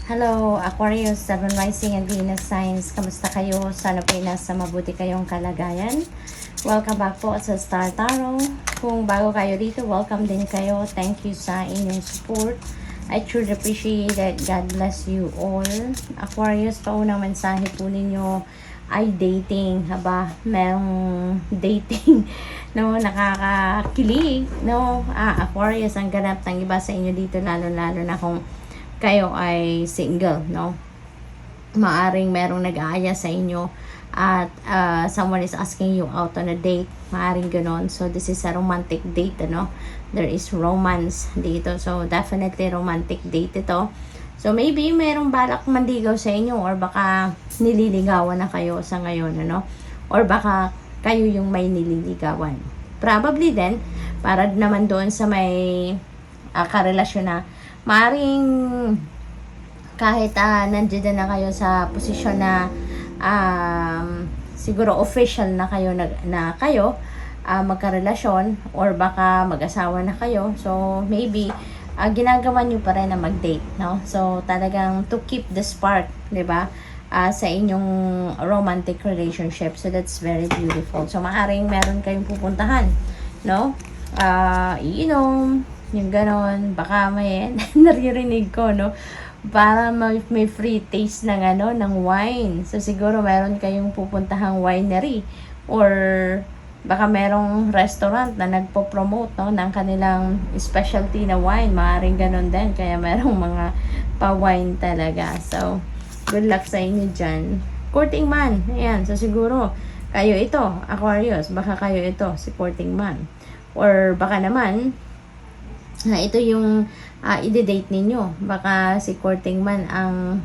Hello, Aquarius, Sun Rising and Venus Signs. Kamusta kayo? Sana po nasa mabuti kayong kalagayan. Welcome back po sa Star Tarot. Kung bago kayo dito, welcome din kayo. Thank you sa inyong support. I truly appreciate it. God bless you all. Aquarius, paunang mensahe po ninyo ay dating. Haba, merong dating no, nakakakilig. No, Aquarius, ang ganap ng iba sa inyo dito, lalo-lalo na kung kayo ay single, no? Maaring merong nag-aaya sa inyo at someone is asking you out on a date. Maaring ganon. So, this is a romantic date, ano? There is romance dito. So, definitely romantic date ito. So, maybe merong balak manligaw sa inyo or baka nililigawan na kayo sa ngayon, ano? Or baka kayo yung may nililigawan. Probably then, para naman doon sa may karelasyon na maaring kahit nandiyan na kayo sa posisyon na siguro official na kayo na kayo magkarelasyon or baka mag-asawa na kayo. So maybe ginagawa niyo pa rin na mag-date, no? So talagang to keep the spark, 'di ba? Sa inyong romantic relationship. So that's very beautiful. So maaring meron kayong pupuntahan, no? Iinom yung ganon, baka may naririnig ko, no? Para may free taste ng ng wine. So siguro meron kayong pupuntahang winery or baka merong restaurant na nagpo-promote, no, ng kanilang specialty na wine. Maaring ganon din, kaya merong mga pa-wine talaga. So good luck sa inyo dyan. Courting man, ayan. So siguro kayo ito, Aquarius, baka kayo ito, si courting man. Or baka naman ito yung i-date ninyo. Baka si courting man ang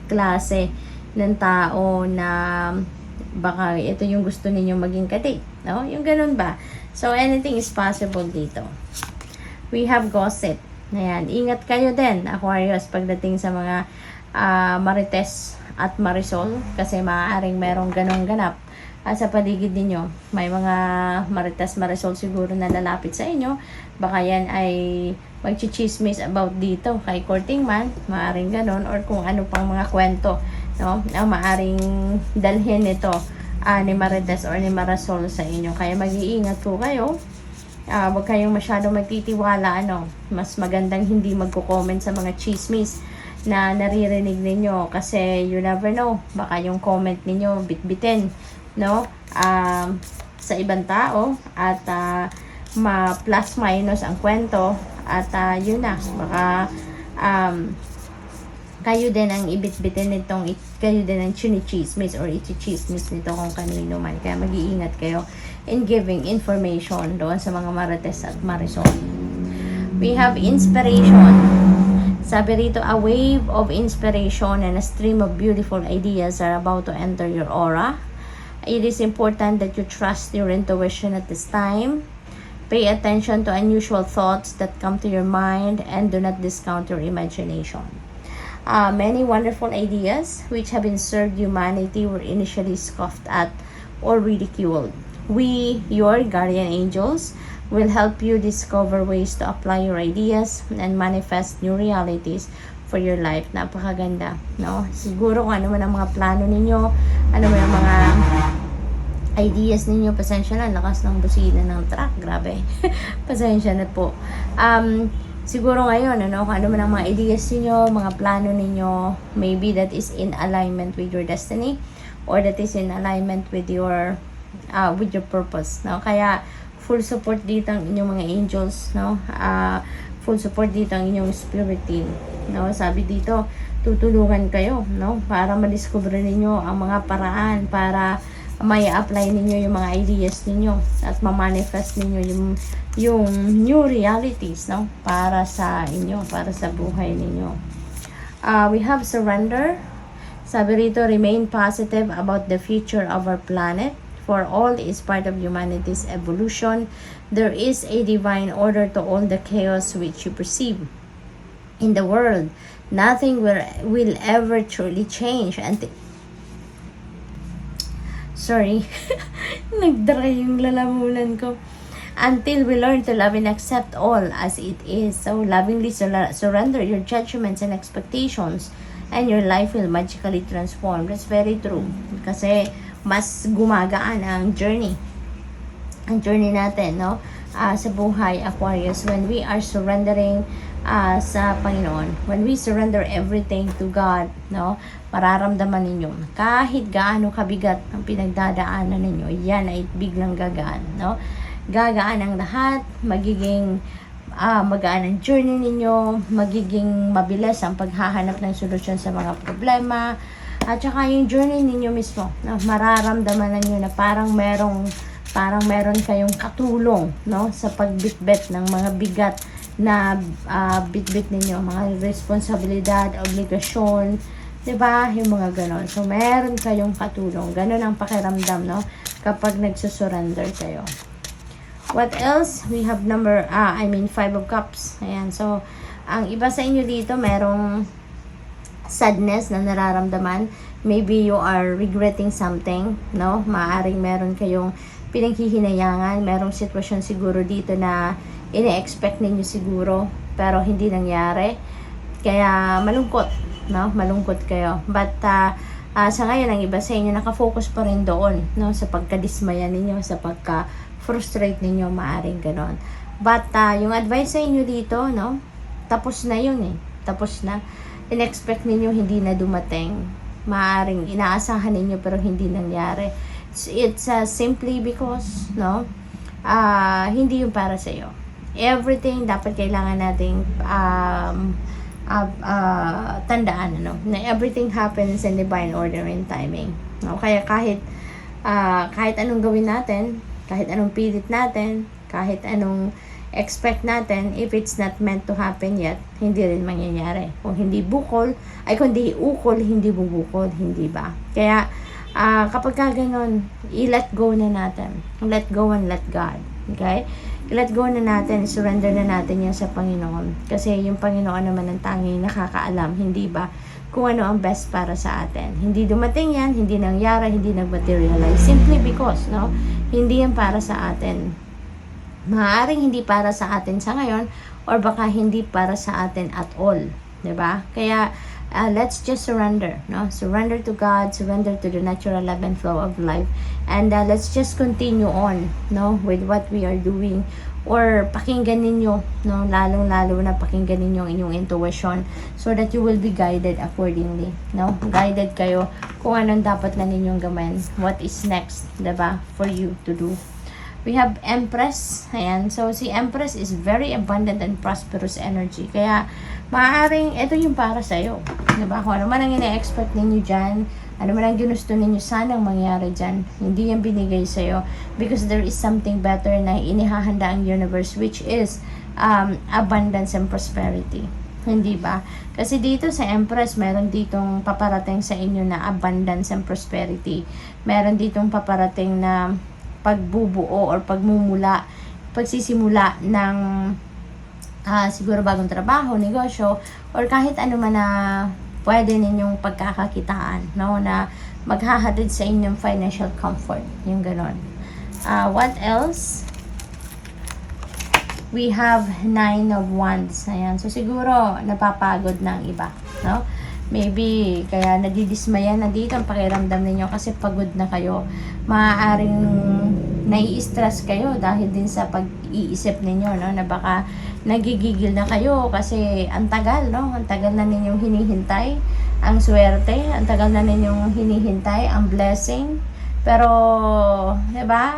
klase ng tao na baka ito yung gusto ninyo maging kadate, no? Yung ganun ba? So anything is possible dito. We have gossip. Ayan, ingat kayo din, Aquarius, pagdating sa mga Marites at Marisol, kasi maaaring merong ganong ganap sa paligid ninyo. May mga Marites, Marisol siguro na lalapit sa inyo. Baka yan ay magchichismis about dito kay courting man. Maaring ganon. Or kung ano pang mga kwento, no? Maaring dalhin ito ni Marites or ni Marisol sa inyo. Kaya mag-iingat po kayo. Huwag kayong masyadong magtitiwala. Mas magandang hindi magko-comment sa mga chismis na naririnig ninyo. Kasi you never know. Baka yung comment ninyo bitbitin, no, sa ibang tao at ma-plus minus ang kwento at yun na, baka kayo din ang ibitbitin nitong, kayo din ang chinichismis or ichichismis nito kung kanino man. Kaya mag-iingat kayo in giving information doon sa mga Marites at Marisol. We have inspiration. Sabi rito, a wave of inspiration and a stream of beautiful ideas are about to enter your aura. It is important that you trust your intuition at this time. Pay attention to unusual thoughts that come to your mind and do not discount your imagination. Many wonderful ideas which have been served humanity were initially scoffed at or ridiculed. We, your guardian angels, will help you discover ways to apply your ideas and manifest new realities for your life. Napakaganda, no? Siguro kung ano man ang mga plano ninyo, ano man ang mga ideas ninyo, pasensya na, lakas ng busina ng truck, grabe. Pasensya na po. Siguro ngayon, kung ano man ang mga ideas ninyo, mga plano ninyo, maybe that is in alignment with your destiny or that is in alignment with your purpose, no? Kaya full support dito ang inyong mga angels, no? Full support dito ang inyong spirit team, no? Sabi dito, tutulungan kayo, no? Para madiscover ninyo ang mga paraan para may apply ninyo yung mga ideas ninyo at ma-manifest ninyo yung new realities, no? Para sa inyo, para sa buhay ninyo. We have surrender. Sabi rito, remain positive about the future of our planet. For all is part of humanity's evolution. There is a divine order to all the chaos which you perceive in the world. Nothing will ever truly change. Sorry, nagdry yung lalamunan ko. until we learn to love and accept all as it is. So, lovingly surrender your judgments and expectations, and your life will magically transform. That's very true. Kasi, mas gumagaan ang journey. Ang journey natin, no? Sa buhay, Aquarius, when we are surrendering sa Panginoon, when we surrender everything to God, no? Mararamdaman ninyo, kahit gaano kabigat ang pinagdadaanan ninyo, yan ay biglang gagaan, no? Gagaan ang lahat, magiging magaan ang journey ninyo, magiging mabilis ang paghahanap ng solusyon sa mga problema, at saka yung journey ninyo mismo, no? Mararamdaman ninyo na parang meron kayong katulong, no, sa pagbitbit ng mga bigat na bitbit ninyo, mga responsibilidad, obligasyon, 'di ba? Yung mga ganon. So meron kayong katulong. Ganon ang pakiramdam, no, kapag nagsusurrender kayo. What else? We have 5 of cups. Ayan. So ang iba sa inyo dito merong sadness na nararamdaman. Maybe you are regretting something, no? Maaring meron kayong pinaghihinayangan, merong sitwasyon siguro dito na ine-expect ninyo siguro pero hindi nangyari. Kaya malungkot, no? Malungkot kayo. But sa ngayon ang iba sa inyo nakafocus pa rin doon, no, sa pagkadismaya ninyo, sa pagka-frustrate ninyo, maaring ganon. But yung advice sa inyo dito, no? Tapos na 'yun eh. Tapos na. In-expect ninyo hindi na dumating. Maaring inaasahan ninyo pero hindi nangyari. It's simply because, no, hindi yung para sa iyo. Everything dapat kailangan nating tandaan, ano, na everything happens in divine order and timing. No? Kaya kahit anong gawin natin, kahit anong pilit natin, kahit anong expect natin, if it's not meant to happen yet, hindi rin mangyayari. Kung hindi ukol, hindi bubukol, hindi ba? Kaya kapag ganon, i-let go na natin. Let go and let God. Okay? I-let go na natin, surrender na natin yan sa Panginoon. Kasi yung Panginoon naman ang tanging nakakaalam, hindi ba, kung ano ang best para sa atin. Hindi dumating yan, hindi nangyari, hindi nag-materialize. Simply because, no, hindi yan para sa atin. Maaaring hindi para sa atin sa ngayon, or baka hindi para sa atin at all. Diba? Kaya, let's just surrender, no? Surrender to God, surrender to the natural love and flow of life, and let's just continue on, no, with what we are doing, or pakinggan ninyo, no, lalong-lalo na pakinggan ninyo ang inyong intuition, so that you will be guided accordingly, no? Guided kayo kung anong dapat na ninyong gawin, what is next, diba, for you to do. We have Empress. Ayan. So, si Empress is very abundant and prosperous energy. Kaya, maaaring, ito yung para sa'yo. Diba? Kung ano man ang ina-expect ninyo dyan, ano man ang ginusto ninyo sanang mangyari dyan, hindi yan binigay sa'yo. Because there is something better na inihahanda ang universe, which is abundance and prosperity. Hindi ba? Kasi dito sa Empress, meron ditong paparating sa inyo na abundance and prosperity. Meron ditong paparating na pagbubuo or pagsisimula ng siguro bagong trabaho, negosyo, or kahit ano man na pwede ninyong pagkakakitaan, no, na maghahatid sa inyong financial comfort, yung ganon. What else? We have 9 of Wands. Ayan. So, siguro, napapagod na ang iba, no? Maybe, kaya nadidismaya na dito ang pakiramdam ninyo kasi pagod na kayo. Maaaring nai-stress kayo dahil din sa pag-iisip ninyo, no, na baka nagigigil na kayo kasi ang tagal, no? Ang tagal na ninyong hinihintay ang swerte, ang tagal na ninyong hinihintay ang blessing. Pero, diba,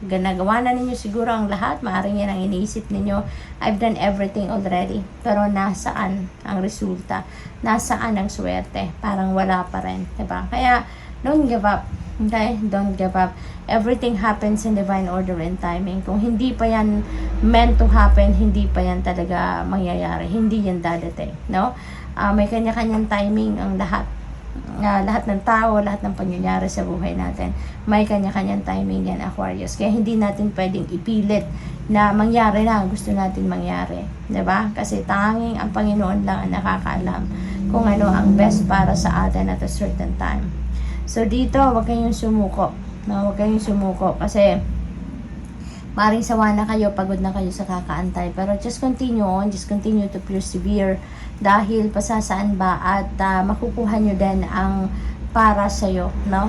ginagawa na ninyo siguro ang lahat. Maaaring yan ang iniisip ninyo. I've done everything already. Pero nasaan ang resulta? Nasaan ang swerte? Parang wala pa rin. Diba? Kaya, don't give up. Okay? Don't give up. Everything happens in divine order and timing. Kung hindi pa yan meant to happen, hindi pa yan talaga mangyayari. Hindi yan dadating. No? May kanya-kanyang timing ang lahat. Lahat ng tao, lahat ng pangyayari sa buhay natin, may kanya-kanyang timing yan, Aquarius. Kaya hindi natin pwedeng ipilit na mangyari na gusto natin mangyari. Diba? Kasi tanging ang Panginoon lang ang nakakaalam kung ano ang best para sa atin at a certain time. So dito, huwag kayong sumuko. No? Huwag kayong sumuko kasi Maring sawa na kayo, pagod na kayo sa kakaantay. Pero just continue on, just continue to persevere. Dahil pasasaan ba at makukuha nyo din ang para sa'yo, no?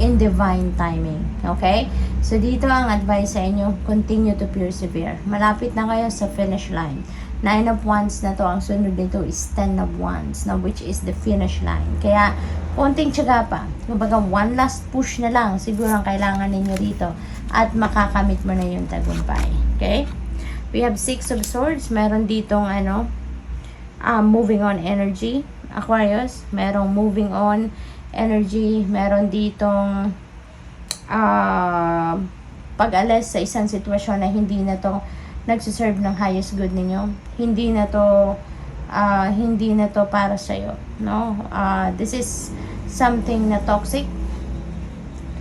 In divine timing. Okay? So, dito ang advice sa inyo, continue to persevere. Malapit na kayo sa finish line. 9 of Wands na to, ang sunod nito is 10 of Wands, no? Which is the finish line. Kaya, konting tiyaga pa. Kumbaga, one last push na lang, siguro ang kailangan ninyo dito. At makakamit mo na yung tagumpay. Okay? We have 6 of Swords. Meron ditong, moving on energy. Aquarius, merong moving on energy. Meron ditong pag-alis sa isang sitwasyon na hindi na to nagsiserve ng highest good ninyo. Hindi na to para sa'yo. No? This is something na toxic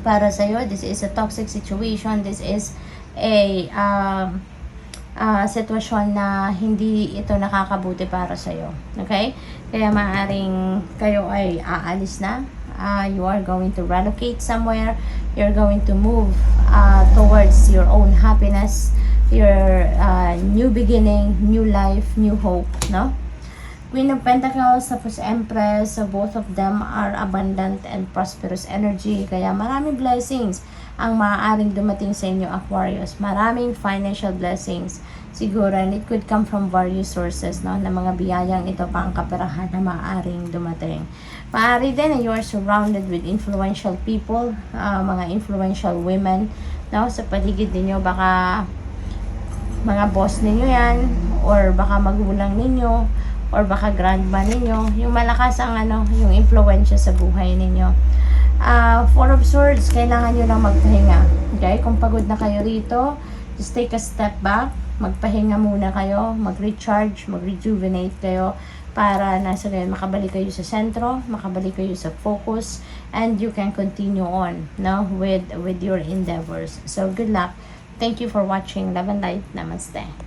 para sa'yo. This is a toxic situation. This is a sitwasyon na hindi ito nakakabuti para sa'yo. Okay? Kaya maaaring kayo ay aalis na. You are going to relocate somewhere. You're going to move towards your own happiness, your new beginning, new life, new hope, no? Queen of Pentacles, tapos Empress, so both of them are abundant and prosperous energy. Kaya maraming blessings ang maaaring dumating sa inyo, Aquarius. Maraming financial blessings. Siguro, and it could come from various sources, no? Na mga biyayang ito pa ang kaperahan na maaaring dumating. Maaari din na you are surrounded with influential people, mga influential women, no? Sa paligid ninyo, baka mga boss ninyo yan, or baka magulang ninyo, or baka grandma ninyo, yung malakas ang yung influensya sa buhay ninyo. Four of Swords, kailangan nyo lang magpahinga. Okay? Kung pagod na kayo rito, just take a step back, magpahinga muna kayo, mag-recharge, mag-rejuvenate kayo, para nasa ganyan, makabalik kayo sa sentro, makabalik kayo sa focus, and you can continue on, no, with your endeavors. So, good luck. Thank you for watching. Love and light. Namaste.